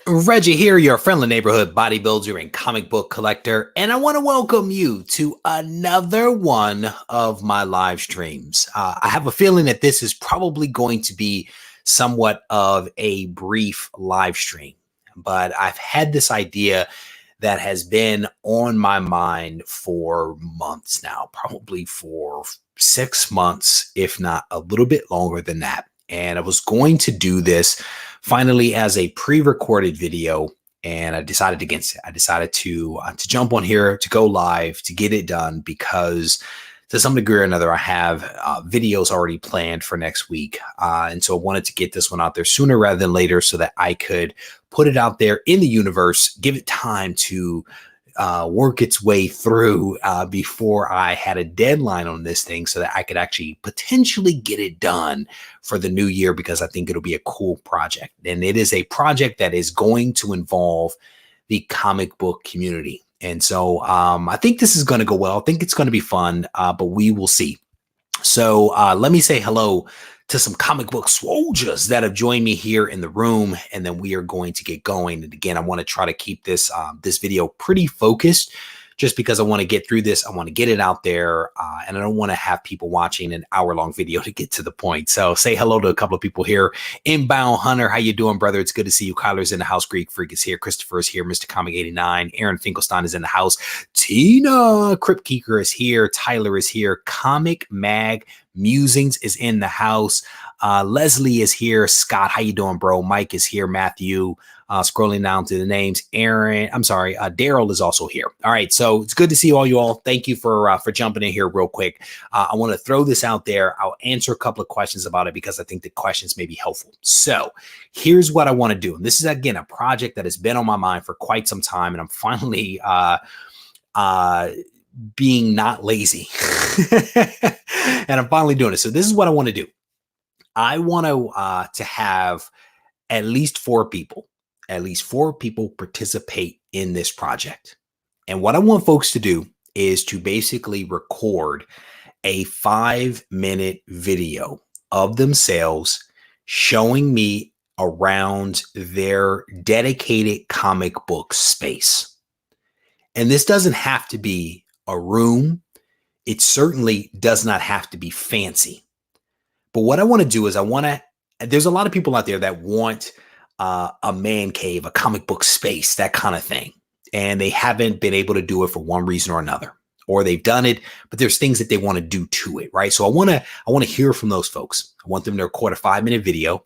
Reggie here, your friendly neighborhood bodybuilder and comic book collector, and I want to welcome you to another one of my live streams. I have a feeling that this is probably going to be somewhat of a brief live stream, but I've had this idea that has been on my mind for months now, probably for 6 months, if not a little bit longer than that. And I was going to do this finally as a pre-recorded video, and I decided against it. I decided to jump on here, to go live, to get it done, because to some degree or another, I have videos already planned for next week. And so I wanted to get this one out there sooner rather than later so that I could put it out there in the universe, give it time to work its way through before I had a deadline on this thing so that I could actually potentially get it done for the new year, because I think it'll be a cool project. And it is a project that is going to involve the comic book community. And so I think this is going to go well. I think it's going to be fun, but we will see. So let me say hello to some comic book soldiers that have joined me here in the room, and then we are going to get going. And again, I want to try to keep this this video pretty focused, just because I want to get through this. I want to get it out there, and I don't want to have people watching an hour-long video to get to the point. So say hello to a couple of people here. Inbound Hunter, how you doing, brother? It's good to see you. Kyler's in the house. Greek Freak is here. Christopher is here. Mr. Comic 89. Aaron Finkelstein is in the house. Tina Crypt Keeker is here. Tyler is here. Comic Mag Musings is in the house. Leslie is here. Scott, how you doing, bro? Mike is here. Matthew, scrolling down to the names. Aaron, I'm sorry, Daryl is also here. All right, so it's good to see all you all. Thank you for jumping in here real quick. I want to throw this out there. I'll answer a couple of questions about it because I think the questions may be helpful. So here's what I want to do. And this is, again, a project that has been on my mind for quite some time, and I'm finally being not lazy. And I'm finally doing it. So this is what I want to do. I want to have at least four people participate in this project. And what I want folks to do is to basically record a 5-minute video of themselves showing me around their dedicated comic book space. And this doesn't have to be a room. It certainly does not have to be fancy. But what I want to do is there's a lot of people out there that want a man cave, a comic book space, that kind of thing. And they haven't been able to do it for one reason or another, or they've done it, but there's things that they want to do to it, right? So I want to hear from those folks. I want them to record a 5-minute video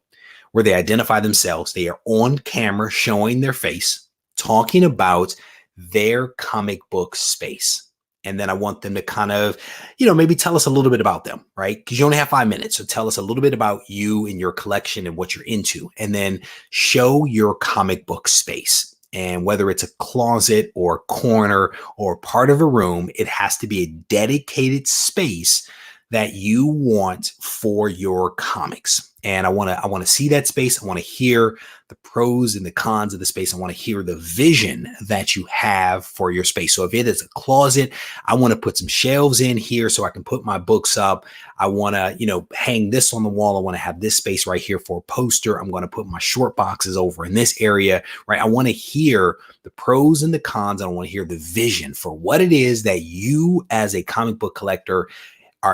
where they identify themselves. They are on camera showing their face, talking about their comic book space. And then I want them to kind of, maybe tell us a little bit about them, right? Because you only have 5 minutes. So tell us a little bit about you and your collection and what you're into, and then show your comic book space. And whether it's a closet or corner or part of a room, it has to be a dedicated space that you want for your comics. And I want to see that space. I want to hear the pros and the cons of the space. I want to hear the vision that you have for your space. So if it is a closet, I want to put some shelves in here so I can put my books up. I want to, hang this on the wall. I want to have this space right here for a poster. I'm going to put my short boxes over in this area, right? I want to hear the pros and the cons. I want to hear the vision for what it is that you as a comic book collector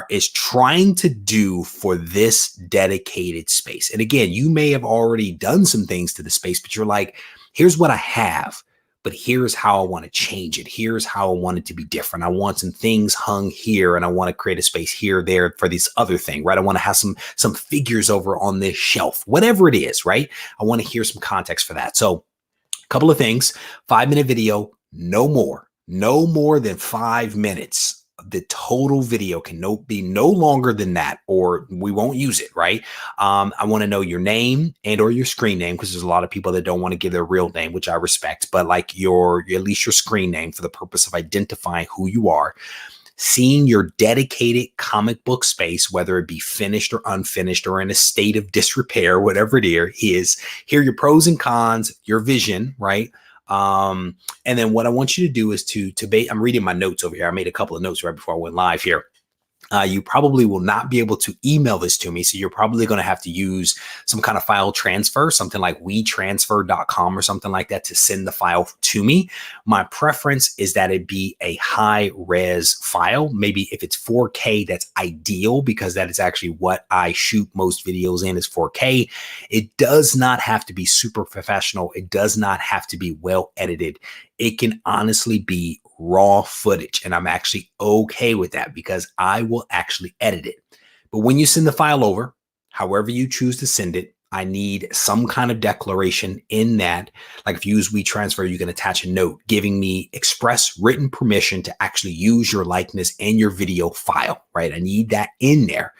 is trying to do for this dedicated space. And again, you may have already done some things to the space, but you're like, here's what I have, but here's how I want to change it. Here's how I want it to be different. I want some things hung here, and I want to create a space here, there for this other thing, right? I want to have some figures over on this shelf, whatever it is, right? I want to hear some context for that. So a couple of things, 5-minute video, no more than 5 minutes. The total video can be no longer than that, or we won't use it, right? I want to know your name and or your screen name, because there's a lot of people that don't want to give their real name, which I respect, but like at least your screen name for the purpose of identifying who you are. Seeing your dedicated comic book space, whether it be finished or unfinished or in a state of disrepair, whatever it is, hear your pros and cons, your vision, right? And then what I want you to do is I'm reading my notes over here. I made a couple of notes right before I went live here. You probably will not be able to email this to me. So you're probably going to have to use some kind of file transfer, something like WeTransfer.com or something like that to send the file to me. My preference is that it be a high res file. Maybe if it's 4K, that's ideal because that is actually what I shoot most videos in is 4K. It does not have to be super professional. It does not have to be well edited. It can honestly be raw footage. And I'm actually okay with that because I will actually edit it. But when you send the file over, however you choose to send it, I need some kind of declaration in that. Like if you use WeTransfer, you can attach a note giving me express written permission to actually use your likeness and your video file, right? I need that in there.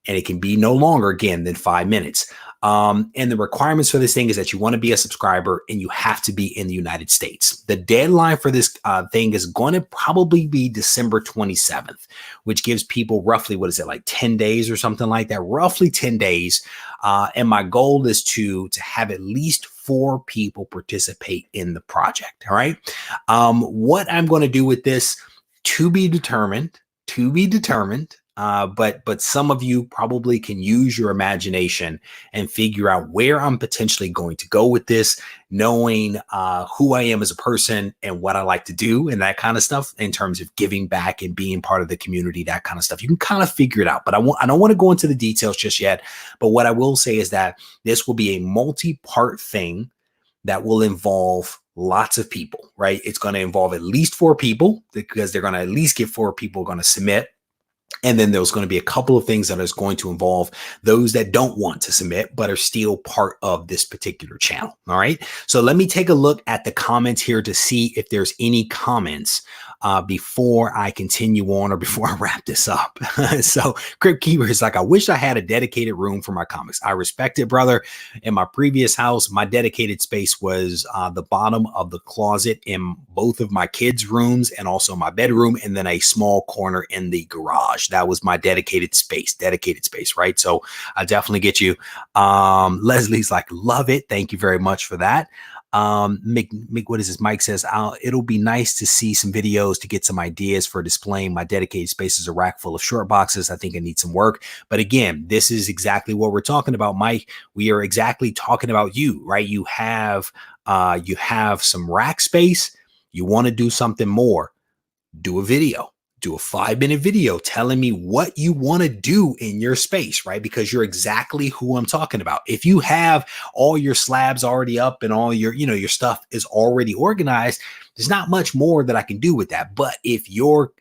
And it can be no longer, again, than 5 minutes. And the requirements for this thing is that you want to be a subscriber and you have to be in the United States. The deadline for this thing is going to probably be December 27th, which gives people roughly, what is it, like 10 days or something like that, roughly 10 days. And my goal is to have at least 4 people participate in the project. All right. What I'm going to do with this to be determined. But some of you probably can use your imagination and figure out where I'm potentially going to go with this, knowing who I am as a person and what I like to do and that kind of stuff in terms of giving back and being part of the community, that kind of stuff. You can kind of figure it out, but I don't want to go into the details just yet. But what I will say is that this will be a multi-part thing that will involve lots of people, right? It's going to involve at least 4 people because they're going to at least get 4 people going to submit. And then there's going to be a couple of things that is going to involve those that don't want to submit, but are still part of this particular channel. All right. So let me take a look at the comments here to see if there's any comments before I continue on or before I wrap this up. So Crypt Keeper is like, I wish I had a dedicated room for my comics. I respect it, brother. In my previous house, my dedicated space was the bottom of the closet in both of my kids' rooms and also my bedroom, and then a small corner in the garage. That was my dedicated space, right? So I definitely get you. Leslie's like, love it. Thank you very much for that. What is this? Mike says, it'll be nice to see some videos to get some ideas for displaying my dedicated space as a rack full of short boxes. I think I need some work. But again, this is exactly what we're talking about, Mike. We are exactly talking about you, right? You have some rack space. You want to do something more. Do a video. Do a 5-minute video telling me what you want to do in your space, right? Because you're exactly who I'm talking about. If you have all your slabs already up and all your, your stuff is already organized, there's not much more that I can do with that. But if your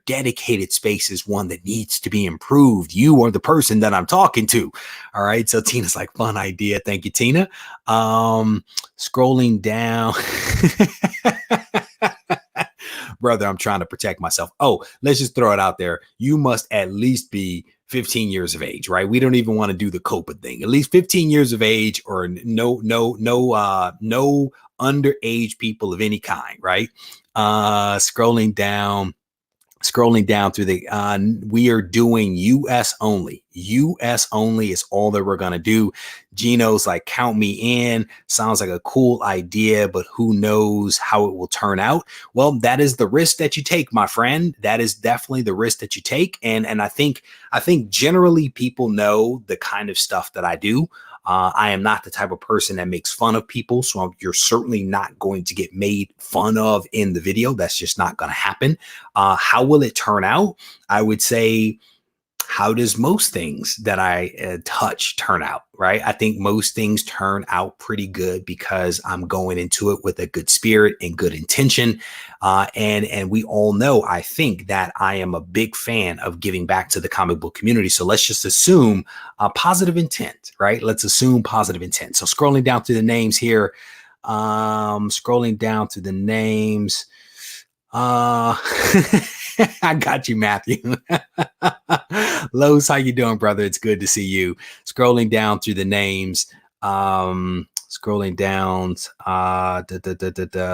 dedicated space is one that needs to be improved, you are the person that I'm talking to. All right. So Tina's like, fun idea. Thank you, Tina. Scrolling down. Brother, I'm trying to protect myself. Oh, let's just throw it out there. You must at least be 15 years of age, right? We don't even want to do the COPA thing. At least 15 years of age or no underage people of any kind, right? Scrolling down through the, we are doing US only. US only is all that we're going to do. Gino's like, count me in. Sounds like a cool idea, but who knows how it will turn out? Well, that is the risk that you take, my friend. That is definitely the risk that you take. And I think generally people know the kind of stuff that I do. I am not the type of person that makes fun of people. So you're certainly not going to get made fun of in the video. That's just not going to happen. How will it turn out? I would say, how does most things that I touch turn out, right? I think most things turn out pretty good because I'm going into it with a good spirit and good intention. And we all know, I think, that I am a big fan of giving back to the comic book community. So let's just assume positive intent, right? Let's assume positive intent. So scrolling down through the names here, I got you, Matthew. Lowe's, how you doing, brother? It's good to see you. Scrolling down through the names. Scrolling down.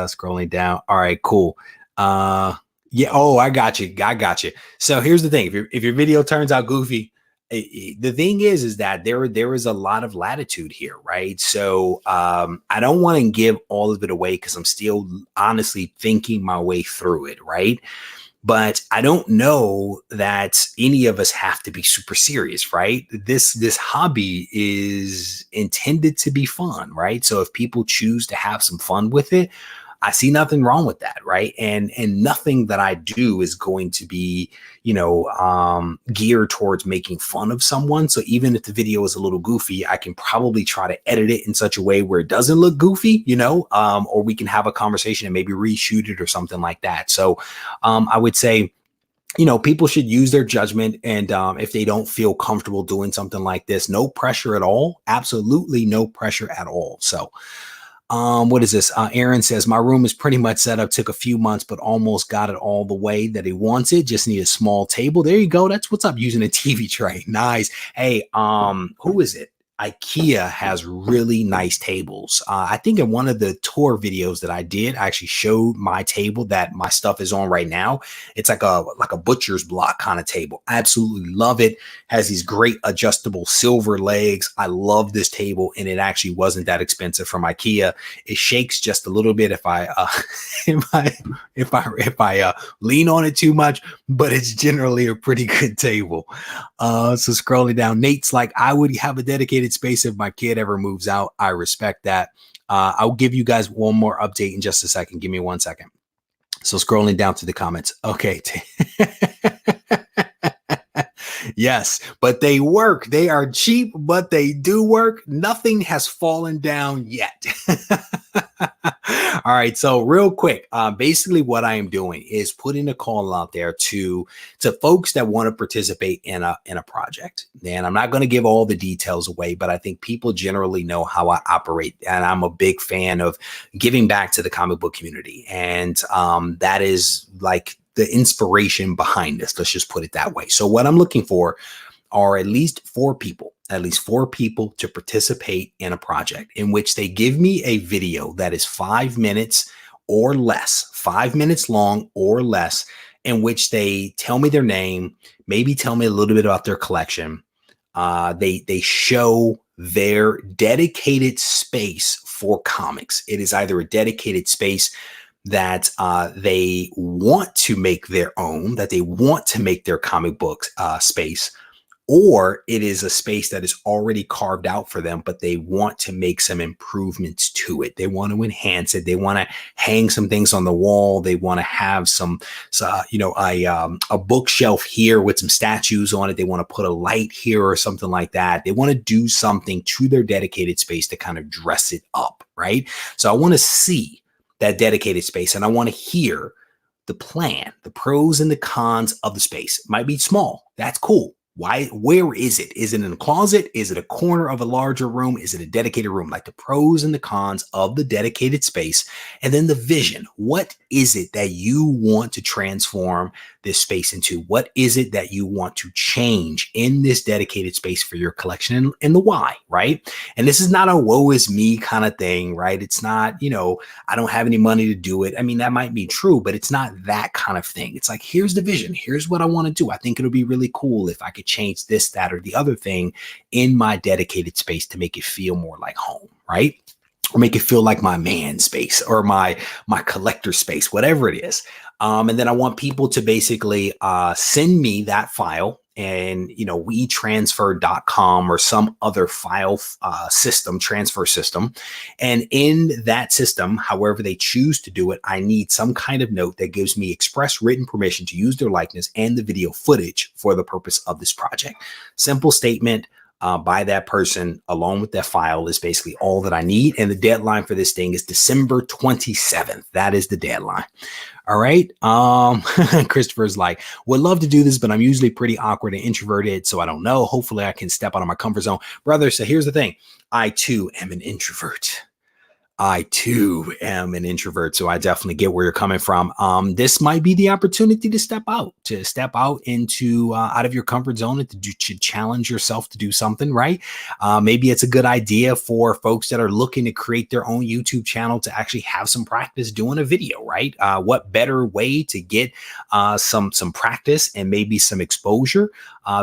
Scrolling down. All right, cool. Yeah. Oh, I got you. So here's the thing. If your video turns out goofy, the thing is that there is a lot of latitude here, right? So I don't want to give all of it away because I'm still honestly thinking my way through it, right? But I don't know that any of us have to be super serious, right? This hobby is intended to be fun, right? So if people choose to have some fun with it, I see nothing wrong with that, right? And nothing that I do is going to be, geared towards making fun of someone. So even if the video is a little goofy, I can probably try to edit it in such a way where it doesn't look goofy, or we can have a conversation and maybe reshoot it or something like that. So I would say, people should use their judgment. And if they don't feel comfortable doing something like this, no pressure at all. Absolutely no pressure at all. So what is this? Aaron says, my room is pretty much set up. Took a few months, but almost got it all the way that he wants it. Just need a small table. There you go. That's what's up. Using a TV tray. Nice. Hey, who is it? IKEA has really nice tables. I think in one of the tour videos that I did, I actually showed my table that my stuff is on right now. It's like a butcher's block kind of table. I absolutely love it. Has these great adjustable silver legs. I love this table, and it actually wasn't that expensive from IKEA. It shakes just a little bit if I if I lean on it too much, but it's generally a pretty good table. So scrolling down, Nate's like, I would have a dedicated space if my kid ever moves out. I respect that. I'll give you guys one more update in just a second. Give me 1 second. So scrolling down to the comments. Okay. Yes, but they work. They are cheap, but they do work. Nothing has fallen down yet. All right. So real quick, basically what I am doing is putting a call out there to folks that want to participate in a project. And I'm not going to give all the details away, but I think people generally know how I operate. And I'm a big fan of giving back to the comic book community. And that is like the inspiration behind this. Let's just put it that way. So what I'm looking for are at least four people to participate in a project in which they give me a video that is 5 minutes or less, 5 minutes long or less, in which they tell me their name, maybe tell me a little bit about their collection. They show their dedicated space for comics. It is either a dedicated space that they want to make their own, that they want to make their comic book space, or it is a space that is already carved out for them, but they want to make some improvements to it. They want to enhance it. They want to hang some things on the wall. They want to have a bookshelf here with some statues on it. They want to put a light here or something like that. They want to do something to their dedicated space to kind of dress it up, right? So I want to see that dedicated space, and I want to hear the plan, the pros and the cons of the space. It might be small. That's cool. Why? Where is it? Is it in a closet? Is it a corner of a larger room? Is it a dedicated room? Like the pros and the cons of the dedicated space. And then the vision. What is it that you want to transform this space into? What is it that you want to change in this dedicated space for your collection, and the why, right? And this is not a woe is me kind of thing, right? It's not, I don't have any money to do it. I mean, that might be true, but it's not that kind of thing. It's like, here's the vision. Here's what I want to do. I think it'll be really cool if I could change this, that, or the other thing in my dedicated space to make it feel more like home, right? Or make it feel like my man space or my collector space, whatever it is. And then I want people to basically send me that file, and WeTransfer.com or some other file transfer system. And in that system, however they choose to do it, I need some kind of note that gives me express written permission to use their likeness and the video footage for the purpose of this project. Simple statement by that person along with that file is basically all that I need. And the deadline for this thing is December 27th. That is the deadline. All right. Christopher's like, would love to do this, but I'm usually pretty awkward and introverted, so I don't know. Hopefully I can step out of my comfort zone. Brother, so here's the thing. I too am an introvert. So I definitely get where you're coming from. This might be the opportunity to step out into out of your comfort zone and to challenge yourself to do something, right? Maybe it's a good idea for folks that are looking to create their own YouTube channel to actually have some practice doing a video, right? What better way to get some practice and maybe some exposure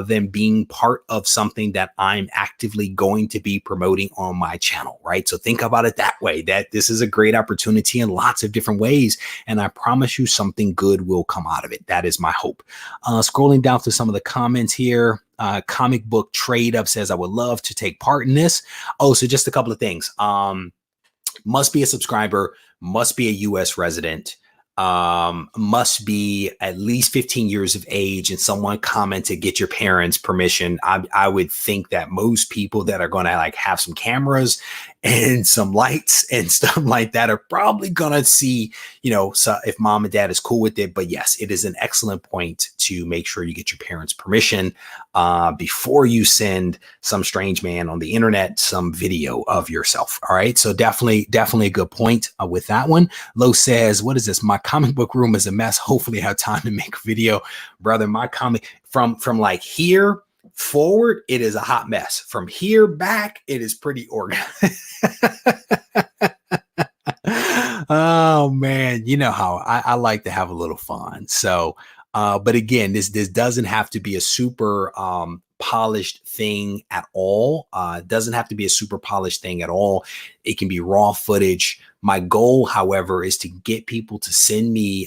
than being part of something that I'm actively going to be promoting on my channel, right? So think about it that way, that this is a great opportunity in lots of different ways. And I promise you something good will come out of it. That is my hope. Scrolling down to some of the comments here. Comic book trade up says, I would love to take part in this. Oh, so just a couple of things. Must be a subscriber, must be a US resident, must be at least 15 years of age, and someone commented, get your parents' permission. I would think that most people that are going to like have some cameras and some lights and stuff like that are probably going to see, you know, so if mom and dad is cool with it. But yes, it is an excellent point to make sure you get your parents' permission before you send some strange man on the internet some video of yourself. All right. So definitely a good point with that one. Lo says, what is this? My comic book room is a mess. Hopefully I have time to make a video. Brother, my comic from like here forward, it is a hot mess. From here back, it is pretty organized. Oh man, you know how I like to have a little fun. So, but again, this doesn't have to be a super polished thing at all. It doesn't have to be a super polished thing at all. It can be raw footage. My goal, however, is to get people to send me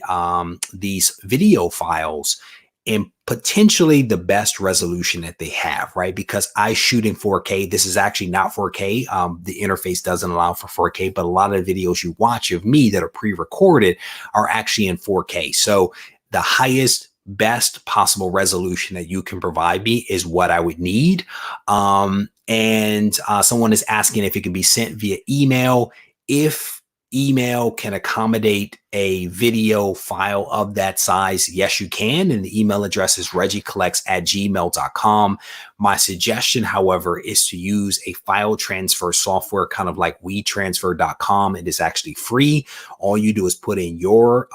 these video files in potentially the best resolution that they have, right? Because I shoot in 4K. This is actually not 4K. The interface doesn't allow for 4K, but a lot of the videos you watch of me that are pre-recorded are actually in 4K. So the highest, best possible resolution that you can provide me is what I would need. And someone is asking if it can be sent via email. If email can accommodate a video file of that size, yes, you can. And the email address is regiecollects@gmail.com. My suggestion, however, is to use a file transfer software, kind of like WeTransfer.com. It is actually free. All you do is put in your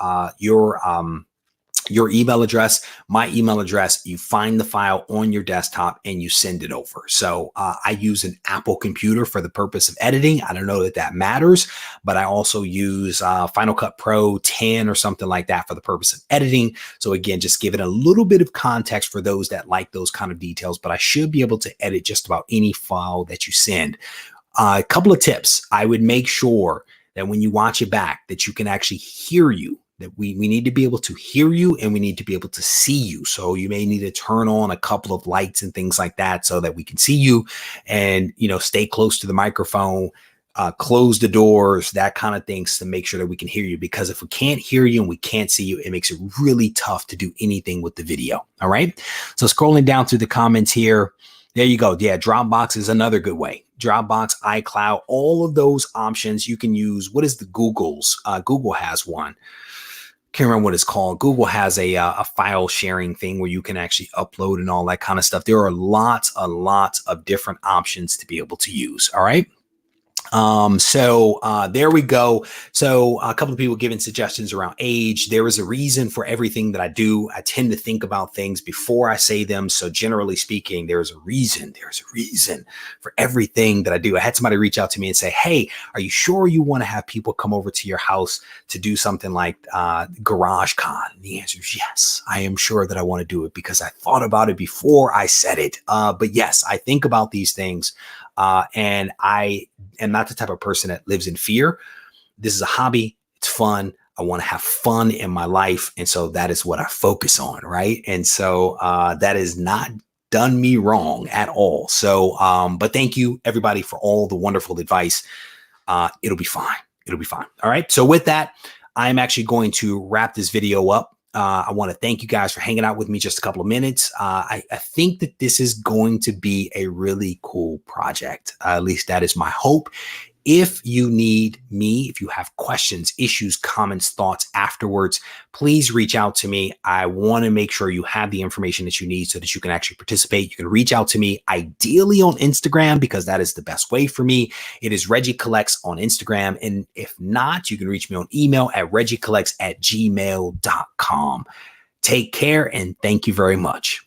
email address, my email address, you find the file on your desktop and you send it over. So I use an Apple computer for the purpose of editing. I don't know that that matters, but I also use Final Cut Pro 10 or something like that for the purpose of editing. So again, just give it a little bit of context for those that like those kind of details, but I should be able to edit just about any file that you send. A couple of tips. I would make sure that when you watch it back, that you can actually hear you. That we need to be able to hear you and we need to be able to see you. So you may need to turn on a couple of lights and things like that so that we can see you, and, you know, stay close to the microphone, close the doors, that kind of things to make sure that we can hear you. Because if we can't hear you and we can't see you, it makes it really tough to do anything with the video. All right. So scrolling down through the comments here, there you go. Yeah. Dropbox is another good way. Dropbox, iCloud, all of those options you can use. What is the Google's? Google has one. Can't remember what it's called. Google has a file sharing thing where you can actually upload and all that kind of stuff. There are lots of different options to be able to use. All right. So there we go. So a couple of people giving suggestions around age. There is a reason for everything that I do. I tend to think about things before I say them. So generally speaking, there's a reason for everything that I do. I had somebody reach out to me and say, hey, are you sure you want to have people come over to your house to do something like Garage Con? The answer is yes. I am sure that I want to do it because I thought about it before I said it. But yes, I think about these things. And I am not the type of person that lives in fear. This is a hobby. It's fun. I want to have fun in my life. And so that is what I focus on. Right. And so that has not done me wrong at all. So, but thank you everybody for all the wonderful advice. It'll be fine. It'll be fine. All right. So with that, I'm actually going to wrap this video up. I want to thank you guys for hanging out with me just a couple of minutes. I think that this is going to be a really cool project. At least that is my hope. If you need me, if you have questions, issues, comments, thoughts afterwards, please reach out to me. I want to make sure you have the information that you need so that you can actually participate. You can reach out to me ideally on Instagram because that is the best way for me. It is Regie Collects on Instagram. And if not, you can reach me on email at regiecollects@gmail.com. Take care and thank you very much.